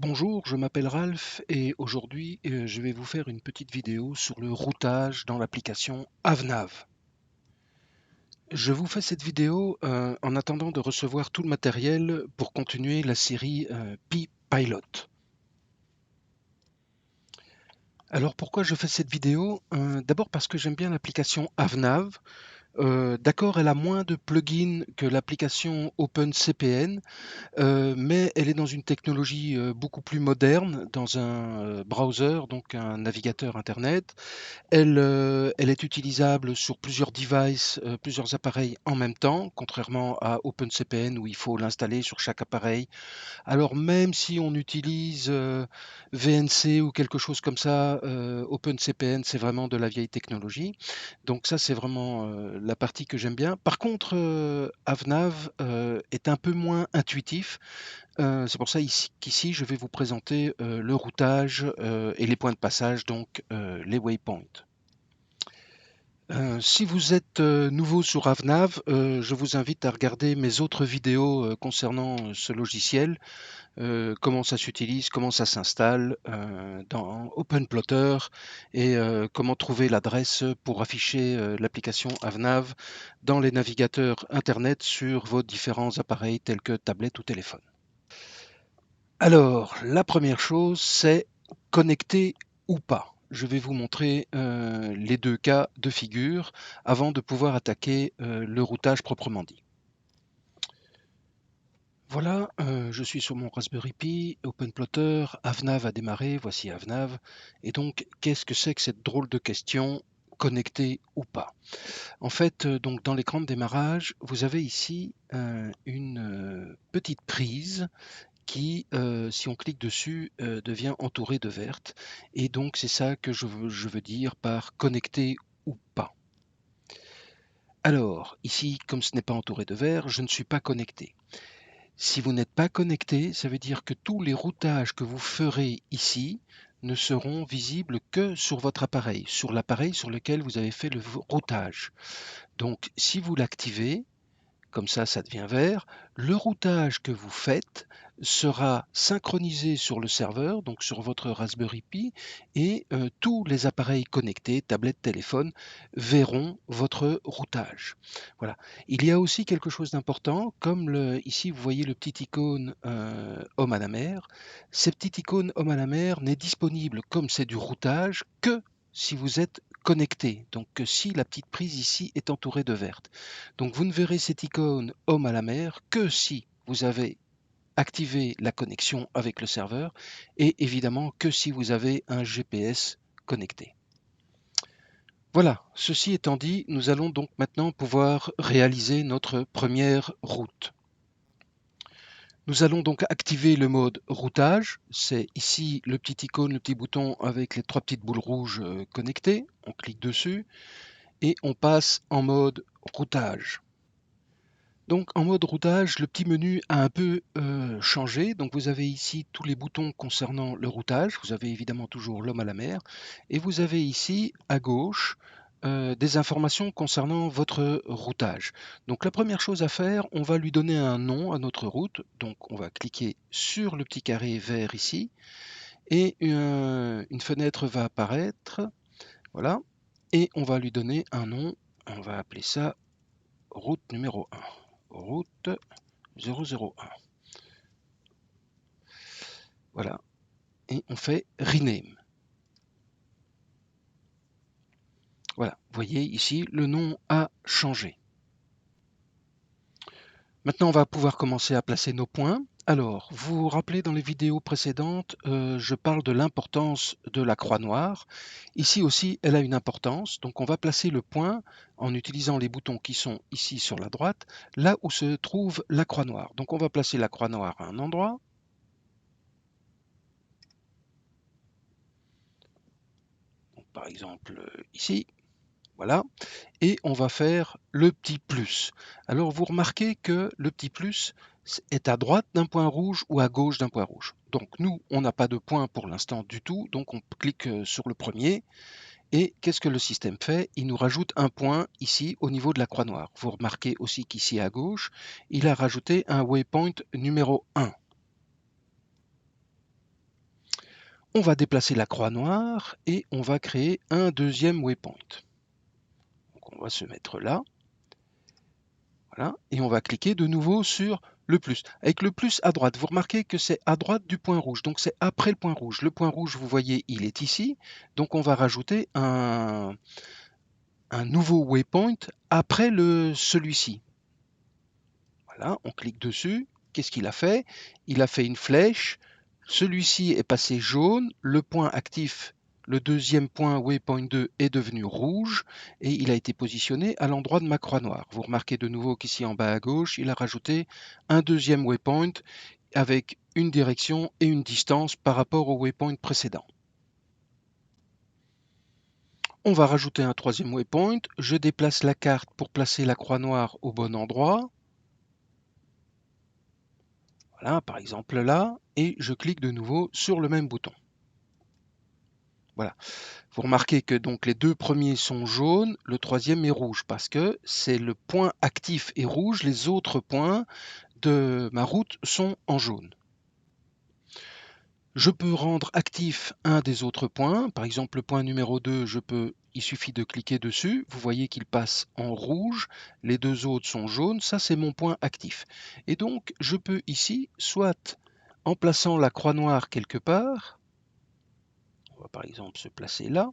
Bonjour, je m'appelle Ralph et aujourd'hui je vais vous faire une petite vidéo sur le routage dans l'application Avnav. Je vous fais cette vidéo en attendant de recevoir tout le matériel pour continuer la série P-Pilot. Alors pourquoi je fais cette vidéo? D'abord parce que j'aime bien l'application Avnav. D'accord, elle a moins de plugins que l'application OpenCPN, mais elle est dans une technologie beaucoup plus moderne, dans un browser, donc un navigateur Internet. Elle est utilisable sur plusieurs devices, plusieurs appareils en même temps, contrairement à OpenCPN où il faut l'installer sur chaque appareil. Alors même si on utilise VNC ou quelque chose comme ça, OpenCPN c'est vraiment de la vieille technologie. Donc ça c'est vraiment la partie que j'aime bien. Par contre, Avnav est un peu moins intuitif. C'est pour ça qu'ici je vais vous présenter le routage et les points de passage, donc les waypoints. Si vous êtes nouveau sur Avnav, je vous invite à regarder mes autres vidéos concernant ce logiciel, comment ça s'utilise, comment ça s'installe dans OpenPlotter et comment trouver l'adresse pour afficher l'application Avnav dans les navigateurs Internet sur vos différents appareils tels que tablette ou téléphone. Alors, la première chose, c'est connecter ou pas. Je vais vous montrer les deux cas de figure avant de pouvoir attaquer le routage proprement dit. Voilà, je suis sur mon Raspberry Pi, OpenPlotter, Avnav a démarré, voici Avnav. Et donc, qu'est-ce que c'est que cette drôle de question, connecter ou pas? En fait, donc dans l'écran de démarrage, vous avez ici une petite prise qui, si on clique dessus, devient entourée de vertes. Et donc c'est ça que je veux dire par connecter ou pas. Alors, ici, comme ce n'est pas entouré de vert, je ne suis pas connecté. Si vous n'êtes pas connecté, ça veut dire que tous les routages que vous ferez ici ne seront visibles que sur votre appareil, sur l'appareil sur lequel vous avez fait le routage. Donc, si vous l'activez, comme ça devient vert. Le routage que vous faites sera synchronisé sur le serveur, donc sur votre Raspberry Pi, et tous les appareils connectés, tablettes, téléphones, verront votre routage. Voilà. Il y a aussi quelque chose d'important, comme ici vous voyez le petit icône homme à la mer. Cette petite icône homme à la mer n'est disponible, comme c'est du routage, que si vous êtes connecté, donc que si la petite prise ici est entourée de verte. Donc vous ne verrez cette icône homme à la mer que si vous avez activé la connexion avec le serveur et évidemment que si vous avez un GPS connecté. Voilà, ceci étant dit, nous allons donc maintenant pouvoir réaliser notre première route. Nous allons donc activer le mode routage. C'est ici le petit icône, le petit bouton avec les trois petites boules rouges connectées. On clique dessus et on passe en mode routage. Donc en mode routage, le petit menu a un peu changé. Donc vous avez ici tous les boutons concernant le routage. Vous avez évidemment toujours l'homme à la mer. Et vous avez ici à gauche des informations concernant votre routage. Donc la première chose à faire, on va lui donner un nom à notre route. Donc on va cliquer sur le petit carré vert ici. Et une fenêtre va apparaître. Voilà. Et on va lui donner un nom. On va appeler ça route numéro 1. Route 001. Voilà. Et on fait rename. Voilà. Vous voyez ici, le nom a changé. Maintenant, on va pouvoir commencer à placer nos points. Alors, vous vous rappelez dans les vidéos précédentes, je parle de l'importance de la croix noire. Ici aussi, elle a une importance. Donc, on va placer le point en utilisant les boutons qui sont ici sur la droite, là où se trouve la croix noire. Donc, on va placer la croix noire à un endroit. Donc, par exemple, ici. Voilà. Et on va faire le petit plus. Alors vous remarquez que le petit plus est à droite d'un point rouge ou à gauche d'un point rouge. Donc nous, on n'a pas de point pour l'instant du tout, donc on clique sur le premier. Et qu'est-ce que le système fait? Il nous rajoute un point ici au niveau de la croix noire. Vous remarquez aussi qu'ici à gauche, il a rajouté un waypoint numéro 1. On va déplacer la croix noire et on va créer un deuxième waypoint. Donc on va se mettre là. Voilà, et on va cliquer de nouveau sur le plus. Avec le plus à droite, vous remarquez que c'est à droite du point rouge, donc c'est après le point rouge. Le point rouge, vous voyez, il est ici, donc on va rajouter un nouveau waypoint après celui-ci. Voilà, on clique dessus. Qu'est-ce qu'il a fait? Il a fait une flèche. Celui-ci est passé jaune. Le point actif, le deuxième point waypoint 2 est devenu rouge et il a été positionné à l'endroit de ma croix noire. Vous remarquez de nouveau qu'ici en bas à gauche, il a rajouté un deuxième waypoint avec une direction et une distance par rapport au waypoint précédent. On va rajouter un troisième waypoint. Je déplace la carte pour placer la croix noire au bon endroit. Voilà, par exemple là, et je clique de nouveau sur le même bouton. Voilà. Vous remarquez que donc les deux premiers sont jaunes, le troisième est rouge parce que c'est le point actif est rouge, les autres points de ma route sont en jaune. Je peux rendre actif un des autres points, par exemple le point numéro 2, il suffit de cliquer dessus, vous voyez qu'il passe en rouge, les deux autres sont jaunes, ça c'est mon point actif. Et donc je peux ici, soit en plaçant la croix noire quelque part, on va par exemple se placer là,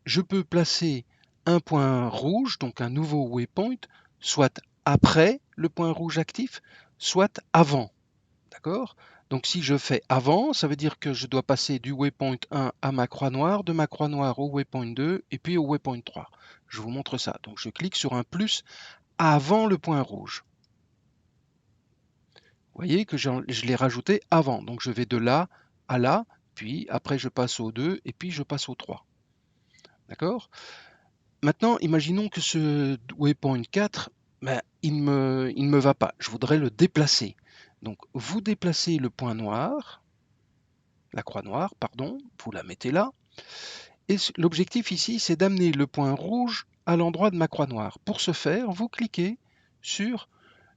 je peux placer un point rouge, donc un nouveau waypoint, soit après le point rouge actif, soit avant. D'accord? Donc si je fais avant, ça veut dire que je dois passer du waypoint 1 à ma croix noire, de ma croix noire au waypoint 2 et puis au waypoint 3. Je vous montre ça. Donc je clique sur un plus avant le point rouge. Vous voyez que je l'ai rajouté avant. Donc je vais de là à là, puis après je passe au 2 et puis je passe au 3. D'accord? Maintenant, imaginons que ce waypoint 4, ben, il ne me va pas. Je voudrais le déplacer. Donc vous déplacez le point noir, la croix noire, pardon, vous la mettez là. Et l'objectif ici, c'est d'amener le point rouge à l'endroit de ma croix noire. Pour ce faire, vous cliquez sur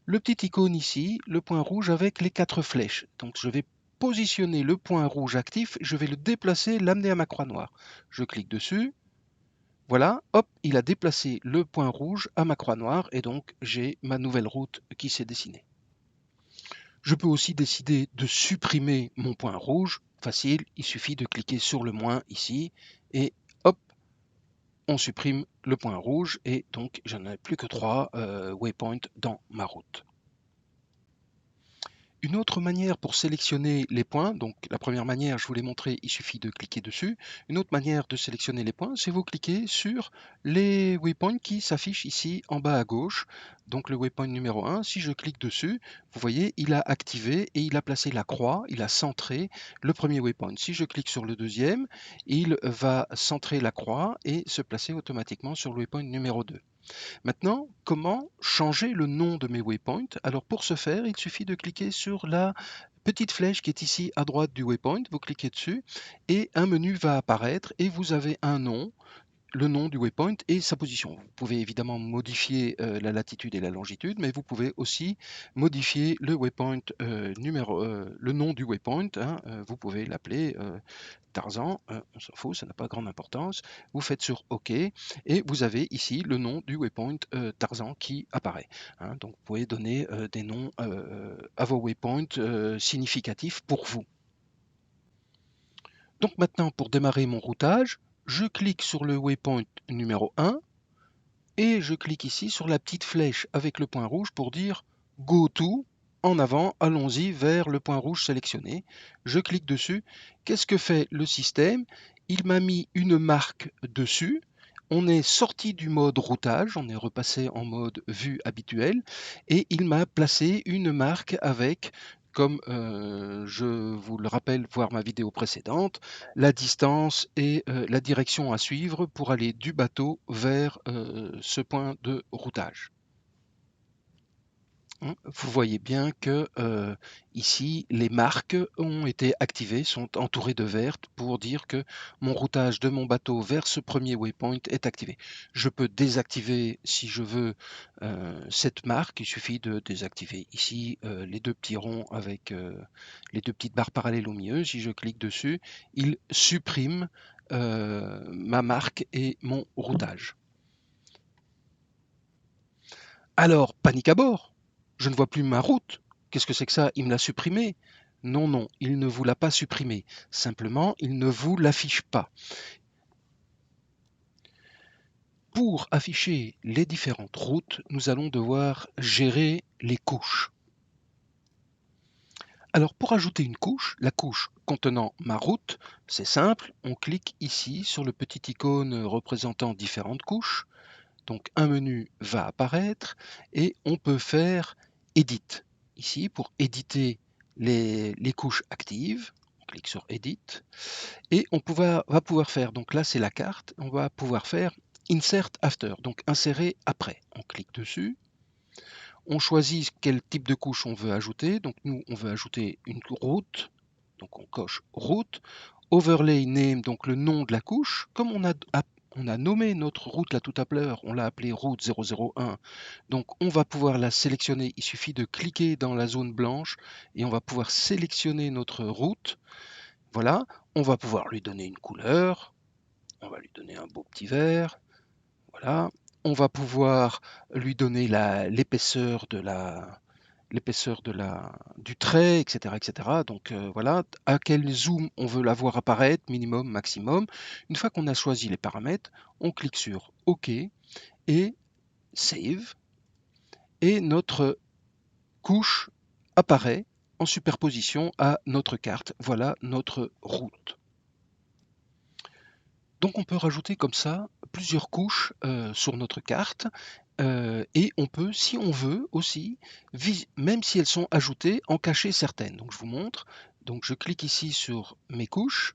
le petit icône ici, le point rouge avec les 4 flèches. Donc je vais positionner le point rouge actif, je vais le déplacer, l'amener à ma croix noire. Je clique dessus. Voilà, hop, il a déplacé le point rouge à ma croix noire et donc j'ai ma nouvelle route qui s'est dessinée. Je peux aussi décider de supprimer mon point rouge. Facile, il suffit de cliquer sur le moins ici et hop, on supprime le point rouge et donc je n'ai plus que 3 waypoints dans ma route. Une autre manière pour sélectionner les points, donc la première manière, je vous l'ai montré, il suffit de cliquer dessus. Une autre manière de sélectionner les points, c'est vous cliquez sur les waypoints qui s'affichent ici en bas à gauche. Donc le waypoint numéro 1, si je clique dessus, vous voyez, il a activé et il a placé la croix, il a centré le premier waypoint. Si je clique sur le deuxième, il va centrer la croix et se placer automatiquement sur le waypoint numéro 2. Maintenant, comment changer le nom de mes waypoints? Alors pour ce faire, il suffit de cliquer sur la petite flèche qui est ici à droite du waypoint, vous cliquez dessus et un menu va apparaître et vous avez un nom, le nom du waypoint et sa position. Vous pouvez évidemment modifier la latitude et la longitude, mais vous pouvez aussi modifier le waypoint le nom du waypoint, hein, vous pouvez l'appeler Tarzan, on s'en fout, ça n'a pas grande importance. Vous faites sur OK et vous avez ici le nom du waypoint Tarzan qui apparaît. Hein. Donc vous pouvez donner des noms à vos waypoints significatifs pour vous. Donc maintenant, pour démarrer mon routage, je clique sur le waypoint numéro 1 et je clique ici sur la petite flèche avec le point rouge pour dire Go to, en avant, allons-y vers le point rouge sélectionné. Je clique dessus. Qu'est-ce que fait le système? Il m'a mis une marque dessus. On est sorti du mode routage, on est repassé en mode vue habituelle et il m'a placé une marque avec, comme je vous le rappelle, voir ma vidéo précédente, la distance et la direction à suivre pour aller du bateau vers ce point de routage. Vous voyez bien que ici, les marques ont été activées, sont entourées de vert pour dire que mon routage de mon bateau vers ce premier waypoint est activé. Je peux désactiver si je veux cette marque. Il suffit de désactiver ici les deux petits ronds avec les deux petites barres parallèles au milieu. Si je clique dessus, il supprime ma marque et mon routage. Alors, panique à bord! Je ne vois plus ma route. Qu'est-ce que c'est que ça? Il me l'a supprimée? Non, non, il ne vous l'a pas supprimée. Simplement, il ne vous l'affiche pas. Pour afficher les différentes routes, nous allons devoir gérer les couches. Alors, pour ajouter une couche, la couche contenant ma route, c'est simple. On clique ici sur le petit icône représentant différentes couches. Donc un menu va apparaître et on peut faire Edit. Ici, pour éditer les couches actives, on clique sur Edit et on va pouvoir faire, donc là c'est la carte, on va pouvoir faire Insert After, donc insérer après. On clique dessus, on choisit quel type de couche on veut ajouter, donc nous on veut ajouter une route, donc on coche route, overlay name, donc le nom de la couche, comme on a nommé notre route là tout à l'heure, on l'a appelée route 001, donc on va pouvoir la sélectionner, il suffit de cliquer dans la zone blanche et on va pouvoir sélectionner notre route. Voilà, on va pouvoir lui donner une couleur, on va lui donner un beau petit vert, voilà. On va pouvoir lui donner l'épaisseur du trait, etc., etc. Donc voilà, à quel zoom on veut la voir apparaître, minimum, maximum. Une fois qu'on a choisi les paramètres, on clique sur OK et Save. Et notre couche apparaît en superposition à notre carte. Voilà notre route. Donc on peut rajouter comme ça plusieurs couches sur notre carte et on peut, si on veut aussi, même si elles sont ajoutées, en cacher certaines. Donc je vous montre. Donc je clique ici sur mes couches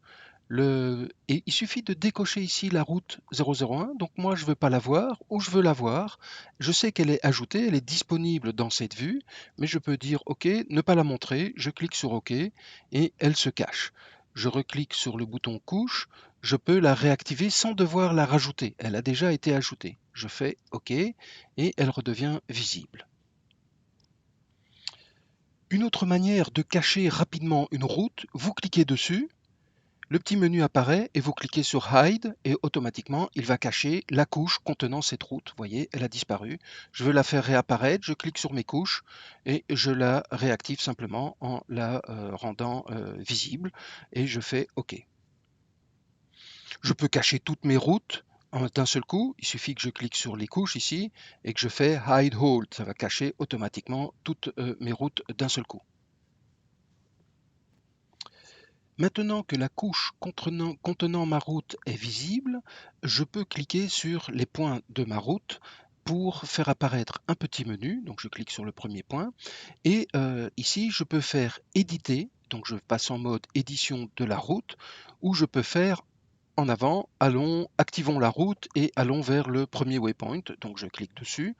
et il suffit de décocher ici la route 001. Donc moi je ne veux pas la voir ou je veux la voir. Je sais qu'elle est ajoutée, elle est disponible dans cette vue, mais je peux dire OK, ne pas la montrer. Je clique sur OK et elle se cache. Je reclique sur le bouton couche, je peux la réactiver sans devoir la rajouter. Elle a déjà été ajoutée. Je fais OK et elle redevient visible. Une autre manière de cacher rapidement une route, vous cliquez dessus, le petit menu apparaît et vous cliquez sur Hide et automatiquement il va cacher la couche contenant cette route. Vous voyez, elle a disparu. Je veux la faire réapparaître, je clique sur mes couches et je la réactive simplement en la rendant visible et je fais OK. Je peux cacher toutes mes routes d'un seul coup. Il suffit que je clique sur les couches ici et que je fais Hide Hold. Ça va cacher automatiquement toutes mes routes d'un seul coup. Maintenant que la couche contenant ma route est visible, je peux cliquer sur les points de ma route pour faire apparaître un petit menu. Donc je clique sur le premier point et ici je peux faire éditer. Donc je passe en mode édition de la route ou je peux faire en avant, activons la route et allons vers le premier waypoint. Donc je clique dessus.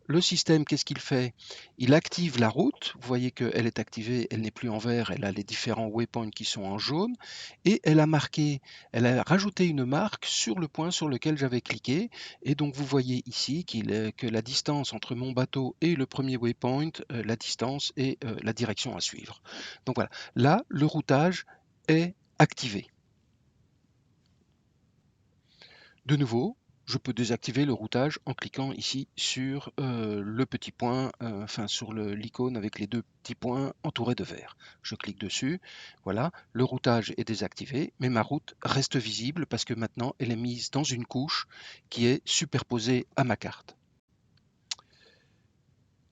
Le système, qu'est-ce qu'il fait? Il active la route. Vous voyez qu'elle est activée, elle n'est plus en vert, elle a les différents waypoints qui sont en jaune. Et elle a rajouté une marque sur le point sur lequel j'avais cliqué. Et donc vous voyez ici que la distance entre mon bateau et le premier waypoint, la distance et la direction à suivre. Donc voilà, là, le routage est activé. De nouveau, je peux désactiver le routage en cliquant ici sur le petit point, sur l'icône avec les deux petits points entourés de vert. Je clique dessus, voilà, le routage est désactivé, mais ma route reste visible parce que maintenant elle est mise dans une couche qui est superposée à ma carte.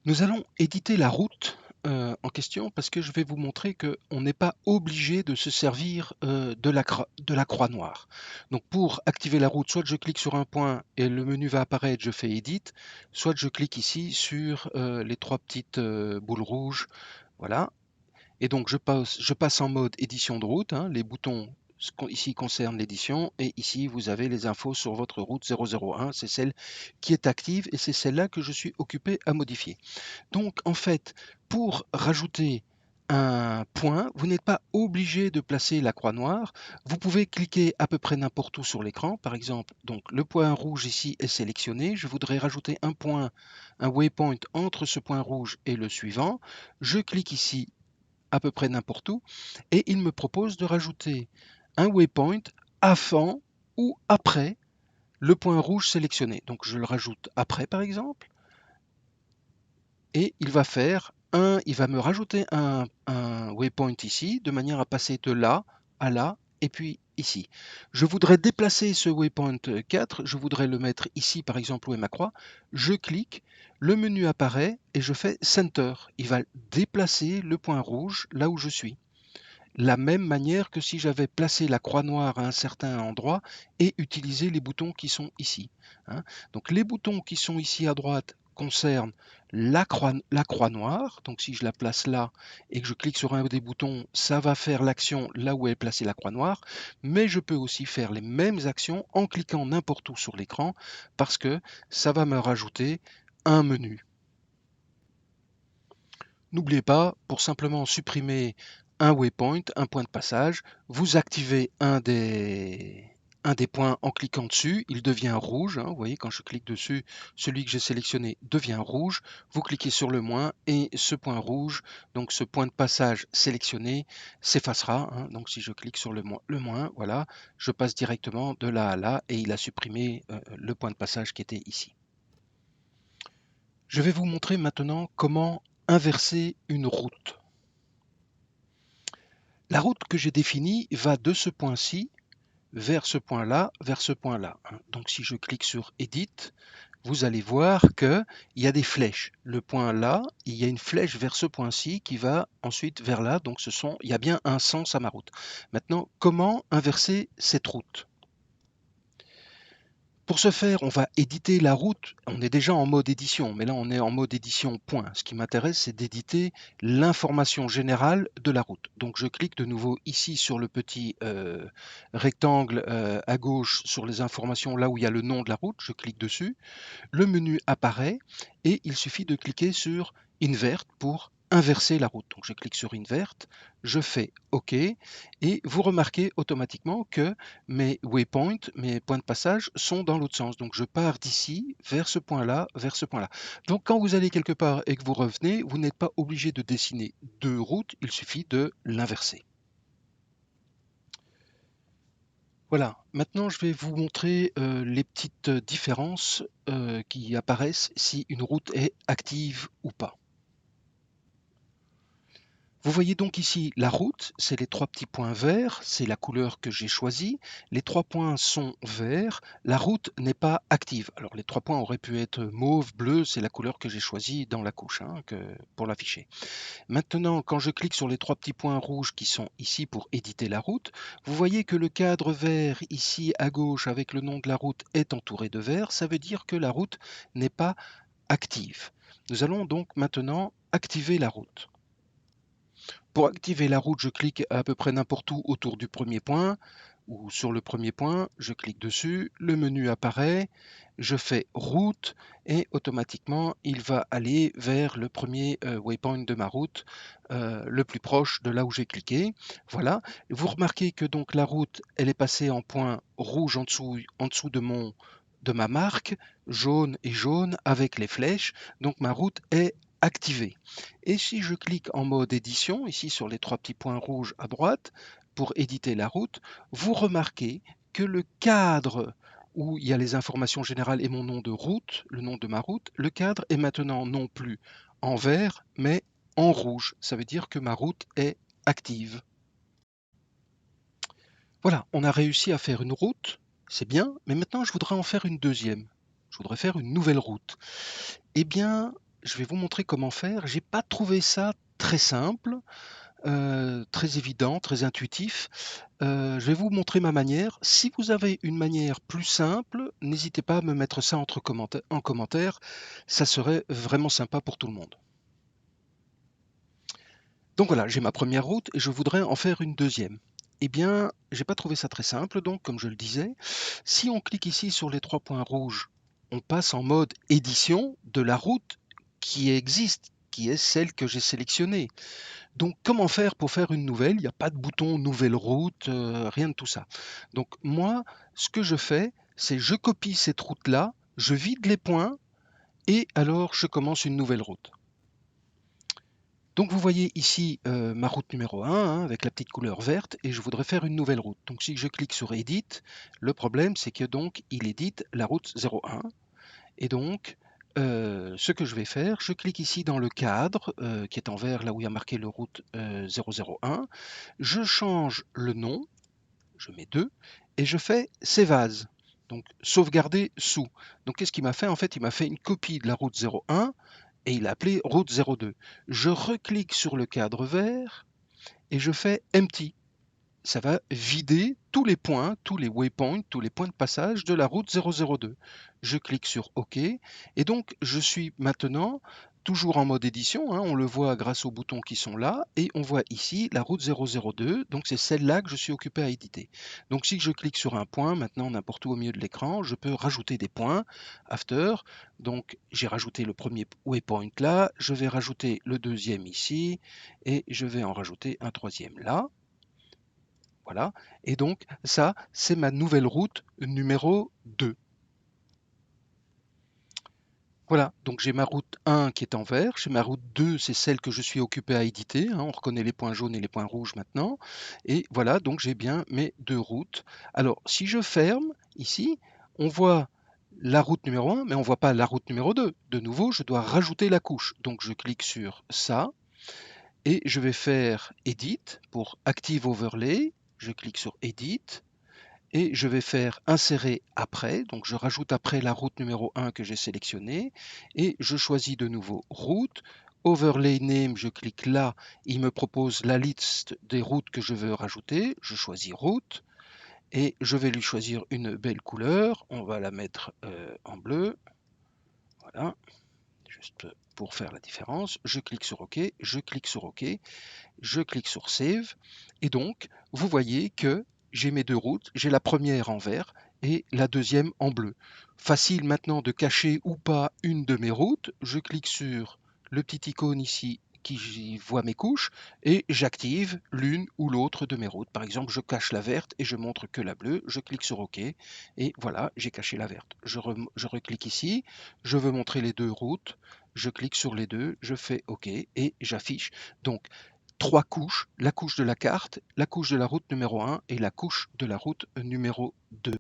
Nous allons éditer la route en question parce que je vais vous montrer qu'on n'est pas obligé de se servir de la croix noire. Donc pour activer la route, soit je clique sur un point et le menu va apparaître, je fais Edit, soit je clique ici sur les trois petites boules rouges, voilà. Et donc je passe en mode édition de route, hein, les boutons ce ici concerne l'édition, et ici vous avez les infos sur votre route 001, c'est celle qui est active et c'est celle-là que je suis occupé à modifier. Donc en fait, pour rajouter un point, vous n'êtes pas obligé de placer la croix noire. Vous pouvez cliquer à peu près n'importe où sur l'écran. Par exemple, donc le point rouge ici est sélectionné. Je voudrais rajouter un point, un waypoint entre ce point rouge et le suivant. Je clique ici à peu près n'importe où et il me propose de rajouter un waypoint avant ou après le point rouge sélectionné. Donc je le rajoute après par exemple et il va me rajouter un waypoint ici, de manière à passer de là à là, et puis ici. Je voudrais déplacer ce waypoint 4, je voudrais le mettre ici par exemple où est ma croix, je clique, le menu apparaît et je fais Center. Il va déplacer le point rouge là où je suis. La même manière que si j'avais placé la croix noire à un certain endroit et utilisé les boutons qui sont ici, hein. Donc les boutons qui sont ici à droite concernent la croix noire. Donc si je la place là et que je clique sur un des boutons, ça va faire l'action là où est placée la croix noire. Mais je peux aussi faire les mêmes actions en cliquant n'importe où sur l'écran parce que ça va me rajouter un menu. N'oubliez pas, pour simplement supprimer un waypoint, un point de passage, vous activez un des points en cliquant dessus, il devient rouge, hein. Vous voyez, quand je clique dessus, celui que j'ai sélectionné devient rouge. Vous cliquez sur le moins et ce point rouge, donc ce point de passage sélectionné, s'effacera, hein. Donc si je clique sur le moins, voilà, je passe directement de là à là et il a supprimé le point de passage qui était ici. Je vais vous montrer maintenant comment inverser une route. La route que j'ai définie va de ce point-ci vers ce point-là, vers ce point-là, hein. Donc si je clique sur Edit, vous allez voir qu'il y a des flèches. Le point là, il y a une flèche vers ce point-ci qui va ensuite vers là. Donc il y a bien un sens à ma route. Maintenant, comment inverser cette route? Pour ce faire, on va éditer la route. On est déjà en mode édition, mais là on est en mode édition point. Ce qui m'intéresse, c'est d'éditer l'information générale de la route. Donc je clique de nouveau ici sur le petit rectangle à gauche sur les informations, là où il y a le nom de la route. Je clique dessus. Le menu apparaît et il suffit de cliquer sur Invert pour inverser la route. Donc je clique sur Invert, je fais OK et vous remarquez automatiquement que mes waypoints, mes points de passage sont dans l'autre sens. Donc je pars d'ici vers ce point-là, vers ce point-là. Donc quand vous allez quelque part et que vous revenez, vous n'êtes pas obligé de dessiner deux routes, il suffit de l'inverser. Voilà, maintenant je vais vous montrer les petites différences qui apparaissent si une route est active ou pas. Vous voyez donc ici la route, c'est les trois petits points verts, c'est la couleur que j'ai choisie. Les trois points sont verts, la route n'est pas active. Alors les trois points auraient pu être mauve, bleu, c'est la couleur que j'ai choisie dans la couche pour l'afficher. Maintenant, quand je clique sur les trois petits points rouges qui sont ici pour éditer la route, vous voyez que le cadre vert ici à gauche avec le nom de la route est entouré de vert. Ça veut dire que la route n'est pas active. Nous allons donc maintenant activer la route. Pour activer la route, je clique à peu près n'importe où autour du premier point ou sur le premier point, je clique dessus, le menu apparaît, je fais route et automatiquement il va aller vers le premier waypoint de ma route, le plus proche de là où j'ai cliqué. Voilà, vous remarquez que donc la route elle est passée en point rouge en dessous de ma marque, jaune et jaune avec les flèches, donc ma route est activée. Et si je clique en mode édition, ici sur les trois petits points rouges à droite, pour éditer la route, vous remarquez que le cadre où il y a les informations générales et mon nom de route, le nom de ma route, le cadre est maintenant non plus en vert, mais en rouge. Ça veut dire que ma route est active. Voilà, on a réussi à faire une route, c'est bien, mais maintenant je voudrais en faire une deuxième. Je voudrais faire une nouvelle route. Eh bien, je vais vous montrer comment faire. J'ai pas trouvé ça très simple. Très évident, très intuitif. Je vais vous montrer ma manière. Si vous avez une manière plus simple, n'hésitez pas à me mettre ça en commentaire. Ça serait vraiment sympa pour tout le monde. Donc voilà, j'ai ma première route et je voudrais en faire une deuxième. Eh bien, j'ai pas trouvé ça très simple, donc comme je le disais, si on clique ici sur les 3 points rouges, on passe en mode édition de la route qui existe, qui est celle que j'ai sélectionnée. Donc comment faire pour faire une nouvelle? Il n'y a pas de bouton nouvelle route, rien de tout ça. Donc moi, ce que je fais, c'est je copie cette route-là, je vide les points et alors je commence une nouvelle route. Donc vous voyez ici ma route numéro 1 hein, avec la petite couleur verte et je voudrais faire une nouvelle route. Donc si je clique sur Edit, le problème c'est que donc il édite la route 01 et donc ce que je vais faire, je clique ici dans le cadre qui est en vert là où il y a marqué le route 001, je change le nom, je mets 2 et je fais Save As. Donc sauvegarder sous. Donc qu'est-ce qu'il m'a fait? En fait il m'a fait une copie de la route 01 et il a appelé route 02. Je reclique sur le cadre vert et je fais empty. Ça va vider tous les points, tous les waypoints, tous les points de passage de la route 002. Je clique sur OK et donc je suis maintenant toujours en mode édition, hein, on le voit grâce aux boutons qui sont là et on voit ici la route 002, donc c'est celle-là que je suis occupé à éditer. Donc si je clique sur un point, maintenant n'importe où au milieu de l'écran, je peux rajouter des points, after, donc j'ai rajouté le premier waypoint là, je vais rajouter le deuxième ici et je vais en rajouter un troisième là. Voilà, et donc ça, c'est ma nouvelle route numéro 2. Voilà, donc j'ai ma route 1 qui est en vert, j'ai ma route 2, c'est celle que je suis occupé à éditer, hein, on reconnaît les points jaunes et les points rouges maintenant, et voilà, donc j'ai bien mes deux routes. Alors, si je ferme, ici, on voit la route numéro 1, mais on ne voit pas la route numéro 2. De nouveau, je dois rajouter la couche, donc je clique sur ça, et je vais faire Edit pour Active Overlay, je clique sur Edit, et je vais faire insérer après, donc je rajoute après la route numéro 1 que j'ai sélectionnée et je choisis de nouveau route, overlay name, je clique là, il me propose la liste des routes que je veux rajouter, je choisis route et je vais lui choisir une belle couleur, on va la mettre en bleu, voilà, juste pour faire la différence, je clique sur OK, je clique sur OK, je clique sur Save, et donc vous voyez que j'ai mes deux routes, j'ai la première en vert et la deuxième en bleu. Facile maintenant de cacher ou pas une de mes routes, je clique sur le petit icône ici qui voit mes couches et j'active l'une ou l'autre de mes routes. Par exemple, je cache la verte et je montre que la bleue, je clique sur OK et voilà, j'ai caché la verte. Je reclique ici, je veux montrer les deux routes, je clique sur les deux, je fais OK et j'affiche. Donc, trois couches, la couche de la carte, la couche de la route numéro 1 et la couche de la route numéro 2.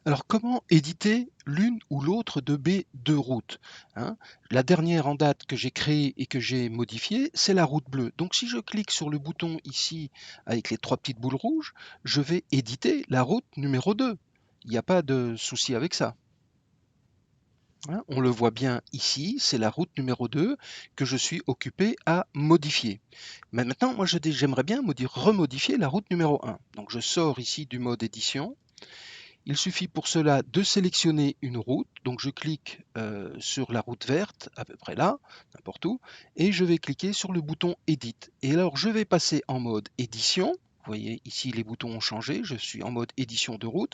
Alors comment éditer l'une ou l'autre de mes deux routes hein? La dernière en date que j'ai créée et que j'ai modifiée, c'est la route bleue. Donc si je clique sur le bouton ici avec les trois petites boules rouges, je vais éditer la route numéro 2. Il n'y a pas de souci avec ça. Hein, on le voit bien ici, c'est la route numéro 2 que je suis occupé à modifier. Mais maintenant, moi, j'aimerais bien remodifier la route numéro 1. Donc, je sors ici du mode édition. Il suffit pour cela de sélectionner une route. Donc, je clique sur la route verte, à peu près là, n'importe où, et je vais cliquer sur le bouton Edit. Et alors, je vais passer en mode édition. Vous voyez ici les boutons ont changé, je suis en mode édition de route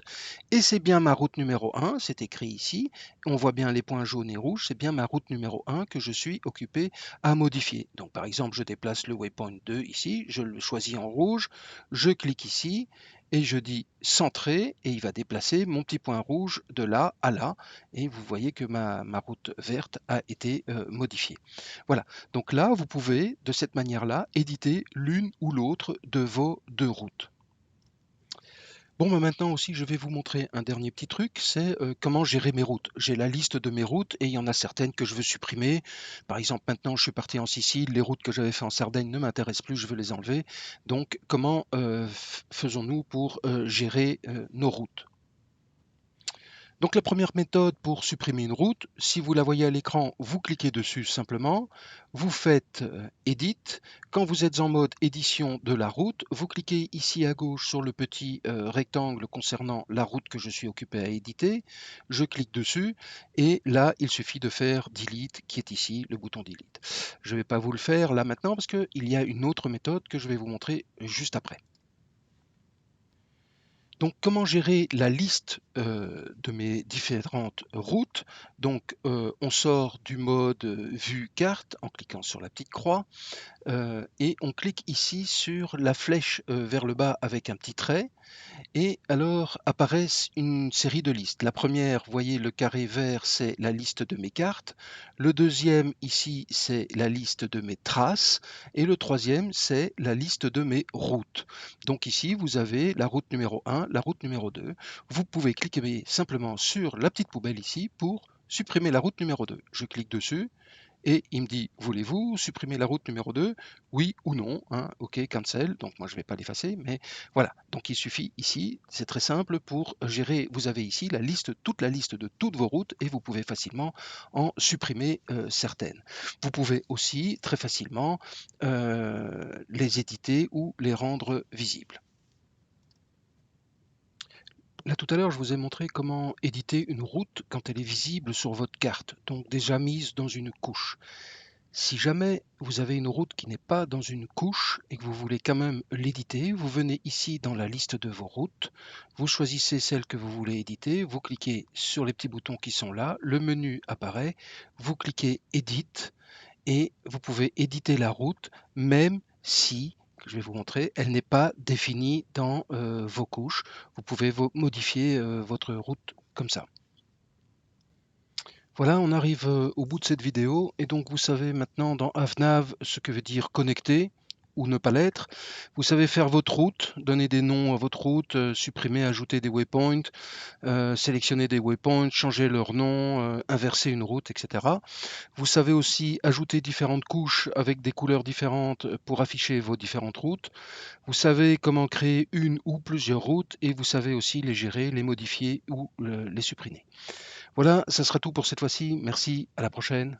et c'est bien ma route numéro 1, c'est écrit ici, on voit bien les points jaunes et rouges, c'est bien ma route numéro 1 que je suis occupé à modifier. Donc par exemple je déplace le waypoint 2 ici, je le choisis en rouge, je clique ici et je dis centrer et il va déplacer mon petit point rouge de là à là et vous voyez que ma route verte a été modifiée. Voilà, donc là vous pouvez de cette manière-là éditer l'une ou l'autre de vos deux routes. Bon, bah maintenant aussi, je vais vous montrer un dernier petit truc, c'est comment gérer mes routes. J'ai la liste de mes routes et il y en a certaines que je veux supprimer. Par exemple, maintenant, je suis parti en Sicile, les routes que j'avais fait en Sardaigne ne m'intéressent plus, je veux les enlever. Donc, comment faisons-nous pour gérer nos routes? Donc la première méthode pour supprimer une route, si vous la voyez à l'écran, vous cliquez dessus simplement, vous faites Edit. Quand vous êtes en mode édition de la route, vous cliquez ici à gauche sur le petit rectangle concernant la route que je suis occupé à éditer. Je clique dessus et là, il suffit de faire Delete qui est ici, le bouton Delete. Je ne vais pas vous le faire là maintenant parce qu'il y a une autre méthode que je vais vous montrer juste après. Donc, comment gérer la liste de mes différentes routes? Donc, on sort du mode vue carte en cliquant sur la petite croix et on clique ici sur la flèche vers le bas avec un petit trait. Et alors apparaissent une série de listes. La première, vous voyez le carré vert, c'est la liste de mes cartes. Le deuxième, ici, c'est la liste de mes traces. Et le troisième, c'est la liste de mes routes. Donc ici, vous avez la route numéro 1, la route numéro 2. Vous pouvez cliquer simplement sur la petite poubelle ici pour supprimer la route numéro 2. Je clique dessus et il me dit, voulez-vous supprimer la route numéro 2? Oui ou non, hein, OK, cancel. Donc moi je ne vais pas l'effacer, mais voilà. Donc il suffit ici, c'est très simple pour gérer. Vous avez ici la liste, toute la liste de toutes vos routes et vous pouvez facilement en supprimer certaines. Vous pouvez aussi très facilement les éditer ou les rendre visibles. Là tout à l'heure, je vous ai montré comment éditer une route quand elle est visible sur votre carte, donc déjà mise dans une couche. Si jamais vous avez une route qui n'est pas dans une couche et que vous voulez quand même l'éditer, vous venez ici dans la liste de vos routes, vous choisissez celle que vous voulez éditer, vous cliquez sur les petits boutons qui sont là, le menu apparaît, vous cliquez Edit et vous pouvez éditer la route même si, je vais vous montrer, elle n'est pas définie dans vos couches. Vous pouvez modifier votre route comme ça. Voilà, on arrive au bout de cette vidéo et donc vous savez maintenant dans AVNAV ce que veut dire connecter ou ne pas l'être. Vous savez faire votre route, donner des noms à votre route, supprimer, ajouter des waypoints, sélectionner des waypoints, changer leur nom, inverser une route, etc. Vous savez aussi ajouter différentes couches avec des couleurs différentes pour afficher vos différentes routes. Vous savez comment créer une ou plusieurs routes et vous savez aussi les gérer, les modifier ou les supprimer. Voilà, ça sera tout pour cette fois-ci. Merci, à la prochaine.